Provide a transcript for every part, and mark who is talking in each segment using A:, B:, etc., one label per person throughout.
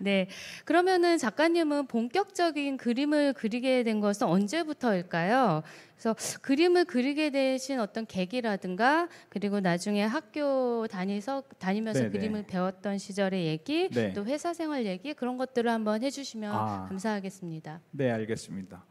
A: 네. 그러면은 작가님은 본격적인 그림을 그리게 된 것은 언제부터일까요? 그래서 그림을 그리게 되신 어떤 계기라든가 그리고 나중에 학교 다니면서
B: 네네.
A: 그림을 배웠던 시절의 얘기
B: 네.
A: 또 회사 생활 얘기 그런 것들을 한번 해주시면
B: 아,
A: 감사하겠습니다.
B: 네, 알겠습니다.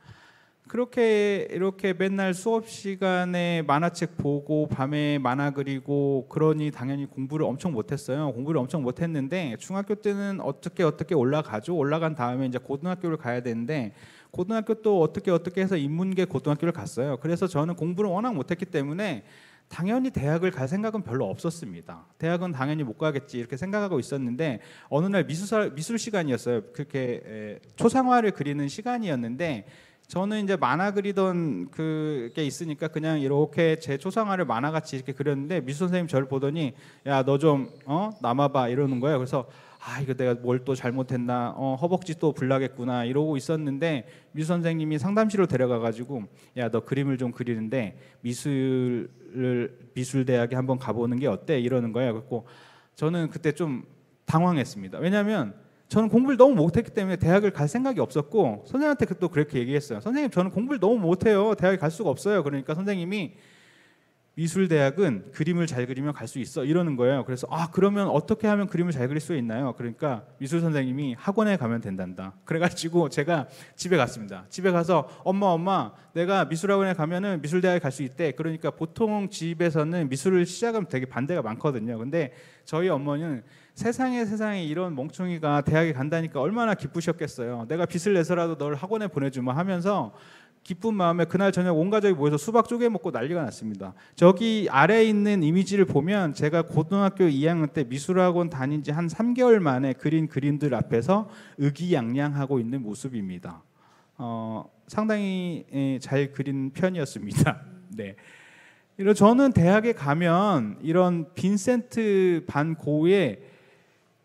B: 그렇게 이렇게 맨날 수업 시간에 만화책 보고 밤에 만화 그리고 그러니 당연히 공부를 엄청 못했어요. 공부를 엄청 못했는데 중학교 때는 어떻게 올라가죠. 올라간 다음에 이제 고등학교를 가야 되는데 고등학교 또 어떻게 해서 인문계 고등학교를 갔어요. 그래서 저는 공부를 워낙 못했기 때문에 당연히 대학을 갈 생각은 별로 없었습니다. 대학은 당연히 못 가겠지 이렇게 생각하고 있었는데 어느 날 미술 시간이었어요. 그렇게 초상화를 그리는 시간이었는데 저는 이제 만화 그리던 그게 있으니까 그냥 이렇게 제 초상화를 만화같이 이렇게 그렸는데 미술 선생님 저를 보더니 야 너 좀 남아봐 이러는 거예요. 그래서 아 이거 내가 뭘 또 잘못했나 허벅지 또 불나겠구나 이러고 있었는데 미술 선생님이 상담실로 데려가 가지고 야 너 그림을 좀 그리는데 미술대학에 한번 가보는 게 어때 이러는 거예요. 그래서 저는 그때 좀 당황했습니다. 왜냐하면 저는 공부를 너무 못했기 때문에 대학을 갈 생각이 없었고 선생님한테 또 그렇게 얘기했어요. 선생님 저는 공부를 너무 못해요. 대학에 갈 수가 없어요. 그러니까 선생님이 미술대학은 그림을 잘 그리면 갈 수 있어 이러는 거예요. 그래서 아 그러면 어떻게 하면 그림을 잘 그릴 수 있나요? 그러니까 미술 선생님이 학원에 가면 된단다. 그래가지고 제가 집에 갔습니다. 집에 가서 엄마 내가 미술학원에 가면은 미술대학에 갈 수 있대. 그러니까 보통 집에서는 미술을 시작하면 되게 반대가 많거든요. 근데 저희 어머니는 세상에 이런 멍청이가 대학에 간다니까 얼마나 기쁘셨겠어요. 내가 빚을 내서라도 널 학원에 보내주마 하면서 기쁜 마음에 그날 저녁 온 가족이 모여서 수박 쪼개 먹고 난리가 났습니다. 저기 아래에 있는 이미지를 보면 제가 고등학교 2학년 때 미술학원 다닌 지 한 3개월 만에 그린 그림들 앞에서 의기양양하고 있는 모습입니다. 상당히 잘 그린 편이었습니다. 네. 저는 대학에 가면 이런 빈센트 반 고흐의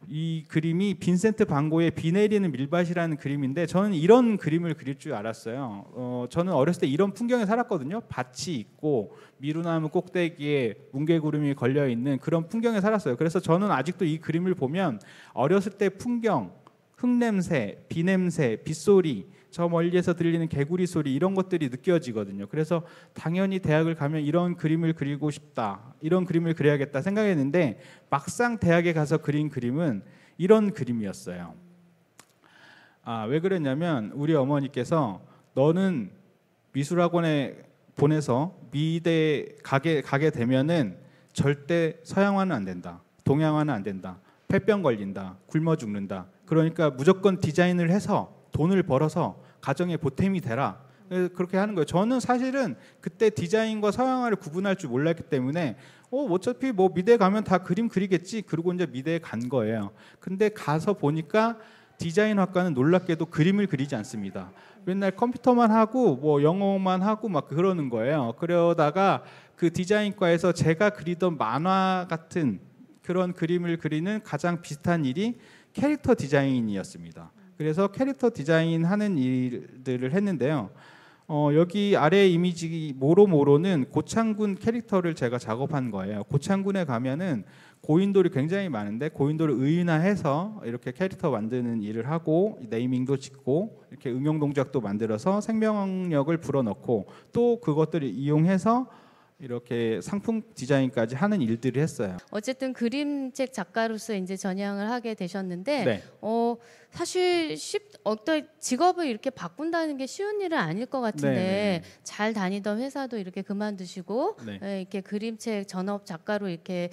B: 이 그림이 빈센트 반 고흐의 비 내리는 밀밭이라는 그림인데 저는 이런 그림을 그릴 줄 알았어요. 저는 어렸을 때 이런 풍경에 살았거든요. 밭이 있고 미루나무 꼭대기에 뭉게구름이 걸려 있는 그런 풍경에 살았어요. 그래서 저는 아직도 이 그림을 보면 어렸을 때 풍경, 흙냄새, 비냄새, 빗소리, 저 멀리에서 들리는 개구리 소리 이런 것들이 느껴지거든요. 그래서 당연히 대학을 가면 이런 그림을 그리고 싶다, 이런 그림을 그려야겠다 생각했는데 막상 대학에 가서 그린 그림은 이런 그림이었어요. 왜 그랬냐면 우리 어머니께서 너는 미술학원에 보내서 미대 가게 되면은 절대 서양화는 안 된다, 동양화는 안 된다, 폐병 걸린다, 굶어 죽는다. 그러니까 무조건 디자인을 해서 돈을 벌어서 가정의 보탬이 되라. 그렇게 하는 거예요. 저는 사실은 그때 디자인과 서양화를 구분할 줄 몰랐기 때문에 어차피 뭐 미대 가면 다 그림 그리겠지. 그러고 이제 미대에 간 거예요. 근데 가서 보니까 디자인학과는 놀랍게도 그림을 그리지 않습니다. 맨날 컴퓨터만 하고 뭐 영어만 하고 막 그러는 거예요. 그러다가 그 디자인과에서 제가 그리던 만화 같은 그런 그림을 그리는 가장 비슷한 일이 캐릭터 디자인이었습니다. 그래서 캐릭터 디자인 하는 일들을 했는데요. 여기 아래 이미지 모로는 고창군 캐릭터를 제가 작업한 거예요. 고창군에 가면은 고인돌이 굉장히 많은데 고인돌을 의인화해서 이렇게 캐릭터 만드는 일을 하고 네이밍도 짓고 이렇게 응용 동작도 만들어서 생명력을 불어넣고 또 그것들을 이용해서 이렇게 상품 디자인까지 하는 일들을 했어요.
A: 어쨌든 그림책 작가로서 이제 전향을 하게 되셨는데
B: 네.
A: 사실 어떤 직업을 이렇게 바꾼다는 게 쉬운 일은 아닐 것 같은데
B: 네네.
A: 잘 다니던 회사도 이렇게 그만두시고
B: 네.
A: 이렇게 그림책 전업 작가로 이렇게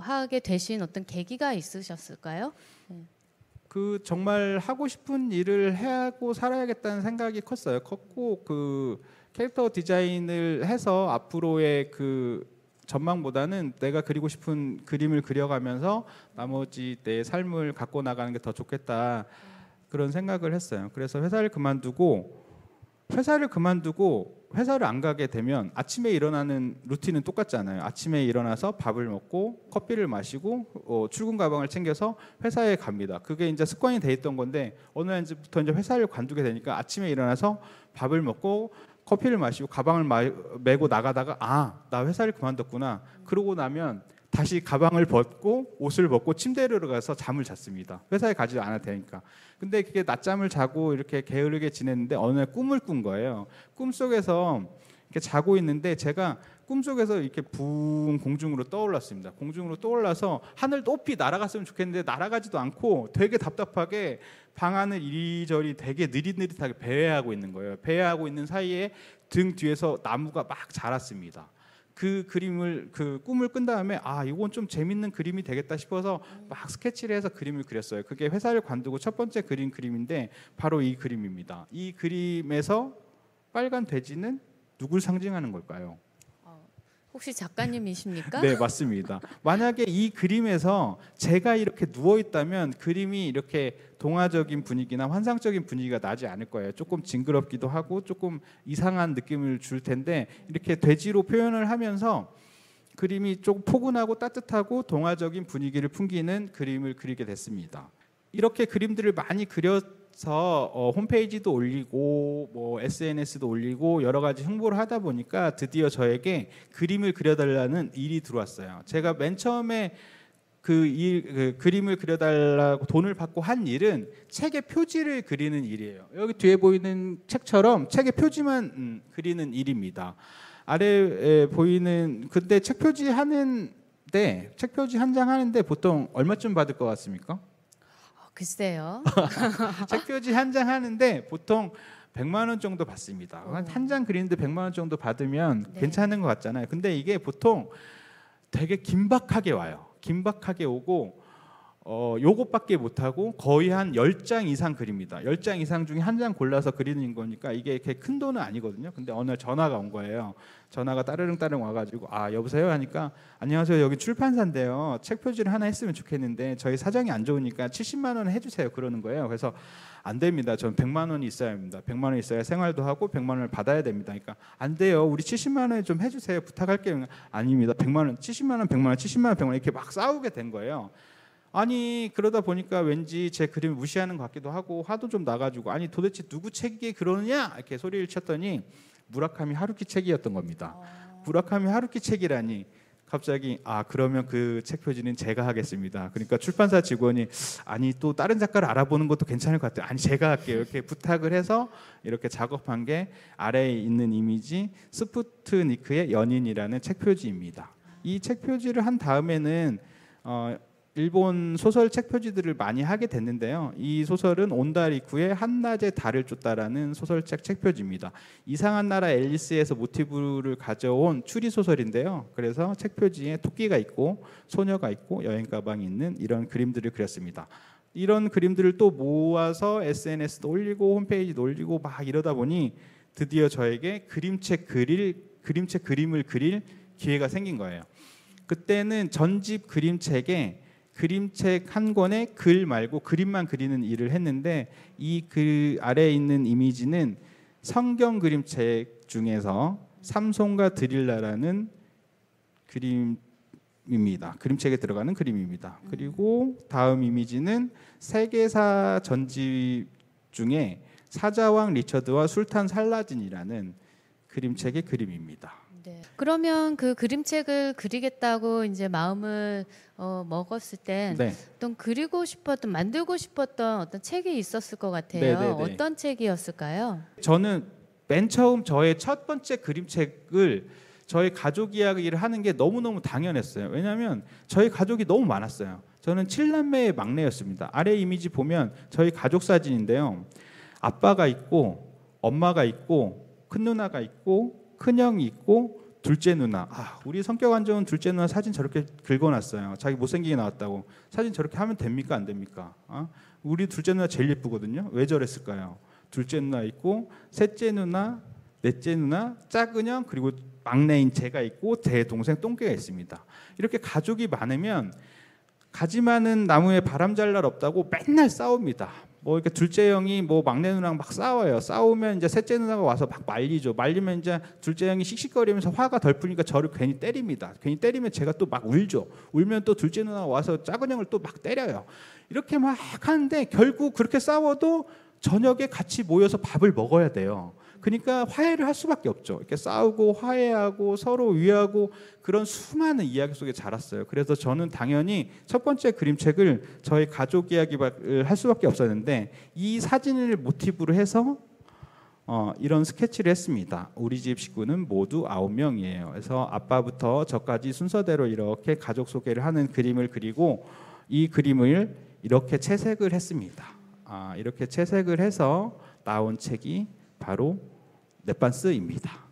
A: 하게 되신 어떤 계기가 있으셨을까요?
B: 정말 하고 싶은 일을 하고 살아야겠다는 생각이 컸고 그 캐릭터 디자인을 해서 앞으로의 그 전망보다는 내가 그리고 싶은 그림을 그려가면서 나머지 내 삶을 갖고 나가는 게 더 좋겠다 그런 생각을 했어요. 그래서 회사를 그만두고 회사를 안 가게 되면 아침에 일어나는 루틴은 똑같잖아요. 아침에 일어나서 밥을 먹고 커피를 마시고 출근 가방을 챙겨서 회사에 갑니다. 그게 이제 습관이 돼 있던 건데 어느 날부터 이제 회사를 관두게 되니까 아침에 일어나서 밥을 먹고 커피를 마시고 가방을 메고 나가다가 나 회사를 그만뒀구나. 그러고 나면 다시 가방을 벗고 옷을 벗고 침대로 들어가서 잠을 잤습니다. 회사에 가지 않아도 되니까. 근데 그게 낮잠을 자고 이렇게 게으르게 지냈는데 어느 날 꿈을 꾼 거예요. 꿈속에서 이렇게 자고 있는데 제가 꿈속에서 이렇게 붕 공중으로 떠올랐습니다. 공중으로 떠올라서 하늘 높이 날아갔으면 좋겠는데 날아가지도 않고 되게 답답하게 방 안을 이리저리 되게 느릿느릿하게 배회하고 있는 거예요. 배회하고 있는 사이에 등 뒤에서 나무가 막 자랐습니다. 그 꿈을 끈 다음에 이건 좀 재밌는 그림이 되겠다 싶어서 막 스케치를 해서 그림을 그렸어요. 그게 회사를 관두고 첫 번째 그린 그림인데 바로 이 그림입니다. 이 그림에서 빨간 돼지는 누굴 상징하는 걸까요?
A: 혹시 작가님이십니까?
B: 네, 맞습니다. 만약에 이 그림에서 제가 이렇게 누워 있다면 그림이 이렇게 동화적인 분위기나 환상적인 분위기가 나지 않을 거예요. 조금 징그럽기도 하고 조금 이상한 느낌을 줄 텐데 이렇게 돼지로 표현을 하면서 그림이 조금 포근하고 따뜻하고 동화적인 분위기를 풍기는 그림을 그리게 됐습니다. 이렇게 그림들을 많이 그려서 홈페이지도 올리고 뭐 SNS도 올리고 여러 가지 홍보를 하다 보니까 드디어 저에게 그림을 그려달라는 일이 들어왔어요. 제가 맨 처음에 그 그림을 그려달라고 돈을 받고 한 일은 책의 표지를 그리는 일이에요. 여기 뒤에 보이는 책처럼 책의 표지만 그리는 일입니다. 아래에 보이는 근데 책 표지 책 표지 한 장 하는데 보통 얼마쯤 받을 것 같습니까?
A: 글쎄요.
B: 책 표지 한 장 하는데 보통 100만 원 정도 받습니다. 한 장 그리는데 100만 원 정도 받으면
A: 네.
B: 괜찮은 것 같잖아요. 근데 이게 보통 되게 긴박하게 와요. 긴박하게 오고 요것밖에 못하고 거의 한 10장 이상 그립니다. 10장 이상 중에 한 장 골라서 그리는 거니까 이게 이렇게 큰 돈은 아니거든요. 근데 어느 날 전화가 온 거예요. 전화가 따르릉 와가지고 여보세요 하니까 안녕하세요, 여기 출판사인데요, 책 표지를 하나 했으면 좋겠는데 저희 사정이 안 좋으니까 70만 원 해주세요 그러는 거예요. 그래서 안 됩니다. 전 100만 원이 있어야 합니다. 100만 원 있어야 생활도 하고 100만 원을 받아야 됩니다. 그러니까 안 돼요, 우리 70만 원에 좀 해주세요, 부탁할게요. 아닙니다. 100만 원, 70만 원, 100만 원, 70만 원, 100만 원 이렇게 막 싸우게 된 거예요. 아니 그러다 보니까 왠지 제 그림을 무시하는 것 같기도 하고 화도 좀 나가지고 아니 도대체 누구 책이 그러느냐 이렇게 소리를 쳤더니 무라카미 하루키 책이었던 겁니다. 무라카미 하루키 책이라니. 갑자기 그러면 그 책 표지는 제가 하겠습니다. 그러니까 출판사 직원이 아니 또 다른 작가를 알아보는 것도 괜찮을 것 같아요. 아니 제가 할게요. 이렇게 부탁을 해서 이렇게 작업한 게 아래에 있는 이미지 스푸트니크의 연인이라는 책 표지입니다. 이 책 표지를 한 다음에는 일본 소설 책 표지들을 많이 하게 됐는데요. 이 소설은 온다리쿠의 한낮에 달을 쫓다라는 소설책 책 표지입니다. 이상한 나라 앨리스에서 모티브를 가져온 추리 소설인데요. 그래서 책 표지에 토끼가 있고 소녀가 있고 여행 가방이 있는 이런 그림들을 그렸습니다. 이런 그림들을 또 모아서 SNS도 올리고 홈페이지도 올리고 막 이러다 보니 드디어 저에게 그림책 그림을 그릴 기회가 생긴 거예요. 그때는 전집 그림책에 그림책 한 권에 글 말고 그림만 그리는 일을 했는데 이 글 아래에 있는 이미지는 성경 그림책 중에서 삼손과 드릴라라는 그림입니다. 그림책에 들어가는 그림입니다. 그리고 다음 이미지는 세계사 전집 중에 사자왕 리처드와 술탄 살라딘이라는 그림책의 그림입니다.
A: 네. 그러면 그 그림책을 그리겠다고 이제 마음을 먹었을 땐
B: 네.
A: 어떤 그리고 싶었던 만들고 싶었던 어떤 책이 있었을 것 같아요.
B: 네네네.
A: 어떤 책이었을까요?
B: 저는 맨 처음 저의 첫 번째 그림책을 저희 가족 이야기를 하는 게 너무너무 당연했어요. 왜냐하면 저희 가족이 너무 많았어요. 저는 7남매의 막내였습니다. 아래 이미지 보면 저희 가족 사진인데요. 아빠가 있고 엄마가 있고 큰 누나가 있고 큰형이 있고 둘째 누나. 우리 성격 안 좋은 둘째 누나 사진 저렇게 긁어놨어요. 자기 못생기게 나왔다고. 사진 저렇게 하면 됩니까 안 됩니까? 우리 둘째 누나 제일 예쁘거든요. 왜 저랬을까요? 둘째 누나 있고 셋째 누나, 넷째 누나, 작은 형, 그리고 막내인 제가 있고 제 동생 똥개가 있습니다. 이렇게 가족이 많으면 가지 많은 나무에 바람 잘 날 없다고 맨날 싸웁니다. 뭐 이렇게 둘째 형이 뭐 막내 누나랑 막 싸워요. 싸우면 이제 셋째 누나가 와서 막 말리죠. 말리면 이제 둘째 형이 씩씩거리면서 화가 덜 풀리니까 저를 괜히 때립니다. 괜히 때리면 제가 또 막 울죠. 울면 또 둘째 누나가 와서 작은 형을 또 막 때려요. 이렇게 막 하는데 결국 그렇게 싸워도 저녁에 같이 모여서 밥을 먹어야 돼요. 그러니까 화해를 할 수밖에 없죠. 이렇게 싸우고 화해하고 서로 위하고 그런 수많은 이야기 속에 자랐어요. 그래서 저는 당연히 첫 번째 그림책을 저희 가족 이야기를 할 수밖에 없었는데 이 사진을 모티브로 해서 이런 스케치를 했습니다. 우리 집 식구는 모두 9명이에요. 그래서 아빠부터 저까지 순서대로 이렇게 가족 소개를 하는 그림을 그리고 이 그림을 이렇게 채색을 했습니다. 이렇게 채색을 해서 나온 책이 바로 넷반스입니다.